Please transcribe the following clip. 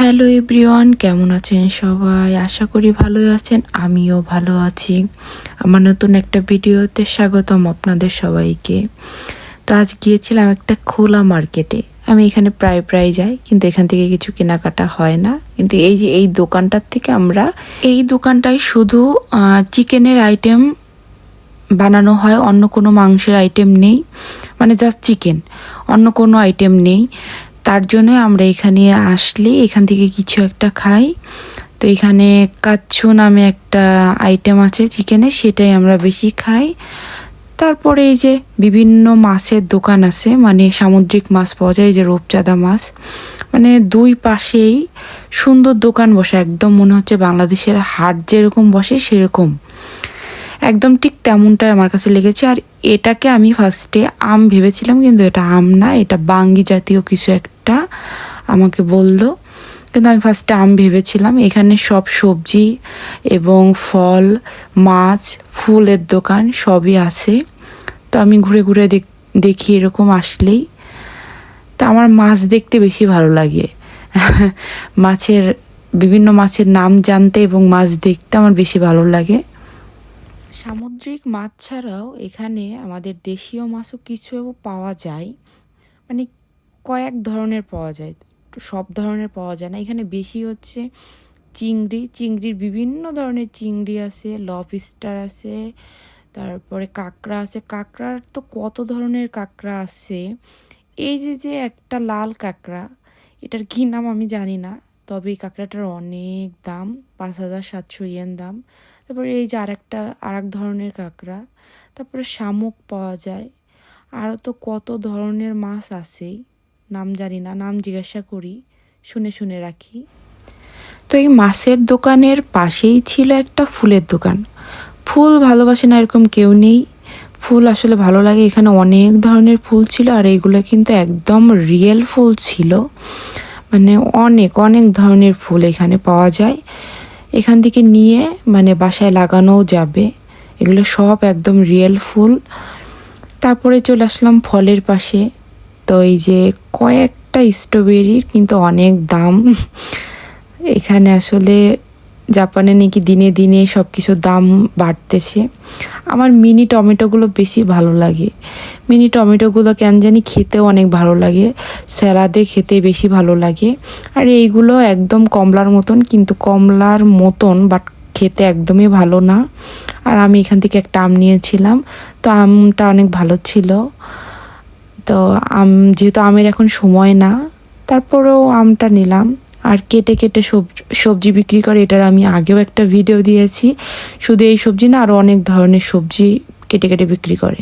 Hello everyone, কেমন আছেন সবাই? আশা করি ভালোই আছেন। আমিও ভালো আছি। আমার নতুন একটা ভিডিওতে স্বাগতম আপনাদের সবাইকে। তো আজ গিয়েছিলাম একটা খোলা মার্কেটে। আমি এখানে প্রায় যাই, কিন্তু এখান থেকে কিছু কেনাকাটা হয় না। কিন্তু এই দোকানটার থেকে এই দোকানটায় শুধু চিকেনের আইটেম বানানো হয়, অন্য কোনো মাংসের আইটেম নেই, মানে জাস্ট চিকেন, অন্য কোনো আইটেম নেই। তার জন্য আমরা এখানে আসলে এখান থেকে কিছু একটা খাই। তো এখানে কাচ্চু নামে একটা আইটেম আছে চিকেনের, সেটাই আমরা বেশি খাই। তারপরে এই যে বিভিন্ন মাছের দোকান আছে, মানে সামুদ্রিক মাছ পাওয়া যায়, এই যে রূপচাঁদা মাছ, মানে দুই পাশেই সুন্দর দোকান বসে, একদম মনে হচ্ছে বাংলাদেশের হাট যেরকম বসে সেরকম, একদম ঠিক তেমনটাই আমার কাছে লেগেছে। আর এটাকে আমি ফার্স্টে আম ভেবেছিলাম, কিন্তু এটা আম না, এটা বাঙ্গি জাতীয় কিছু একটা আমাকে বলল, কিন্তু আমি ফার্স্টে আম ভেবেছিলাম। এখানে সব সবজি এবং ফল, মাছ, ফুলের দোকান সবই আছে। তো আমি ঘুরে ঘুরে দেখি এরকম আসলেই। তা আমার মাছ দেখতে বেশি ভালো লাগে বিভিন্ন মাছের নাম জানতে এবং মাছ দেখতে আমার বেশি ভালো লাগে। সামুদ্রিক মাছ ছাড়াও এখানে আমাদের দেশীয় মাছও কিছু পাওয়া যায়, মানে কয়েক ধরনের পাওয়া যায়, সব ধরনের পাওয়া যায় না। এখানে বেশি হচ্ছে চিংড়ির বিভিন্ন ধরনের চিংড়ি আছে, লবস্টার আছে, তারপরে কাঁকড়া আছে। কাঁকড়ার তো কত ধরনের কাঁকড়া আছে। এই যে একটা লাল কাঁকড়া, এটার কী নাম আমি জানি না, তবে এই কাঁকড়াটার অনেক দাম, 5,700 ইয়েন দাম। তারপরে এই যে আরেক ধরনের কাঁকড়া, তারপরে শামুক পাওয়া যায়। আরও তো কত ধরনের মাছ আছে, নাম জানি না, নাম জিজ্ঞাসা করি, শুনে রাখি। তো এই মাছের দোকানের পাশেই ছিল একটা ফুলের দোকান। ফুল ভালোবাসে না এরকম কেউ নেই, ফুল আসলে ভালো লাগে। এখানে অনেক ধরনের ফুল ছিল, আর এইগুলো কিন্তু একদম রিয়েল ফুল ছিল, মানে অনেক ধরনের ফুল এখানে পাওয়া যায়। এখান থেকে নিয়ে মানে বাসায় লাগানোও যাবে, এগুলো সব একদম রিয়েল ফুল। তারপরে চলে আসলাম ফলের পাশে। তো এই যে কয়েকটা স্ট্রবেরির কিন্তু অনেক দাম। এখানে আসলে জাপানে নাকি দিনে দিনে সব কিছুর দাম বাড়তেছে। আমার মিনি টমেটোগুলো বেশি ভালো লাগে। মিনি টমেটোগুলো কেন জানি খেতেও অনেক ভালো লাগে, স্যালাদে খেতে বেশি ভালো লাগে। আর এইগুলো একদম কমলার মতন বাট খেতে একদমই ভালো না। আর আমি এখান থেকে একটা আম নিয়েছিলাম, তো আমটা অনেক ভালো ছিল। তো যেহেতু আমের এখন সময় না, তারপরেও আমটা নিলাম। আর কেটে সবজি বিক্রি করে, এটা আমি আগেও একটা ভিডিও দিয়েছি। শুধু এই সবজি না, আরও অনেক ধরনের সবজি কেটে বিক্রি করে।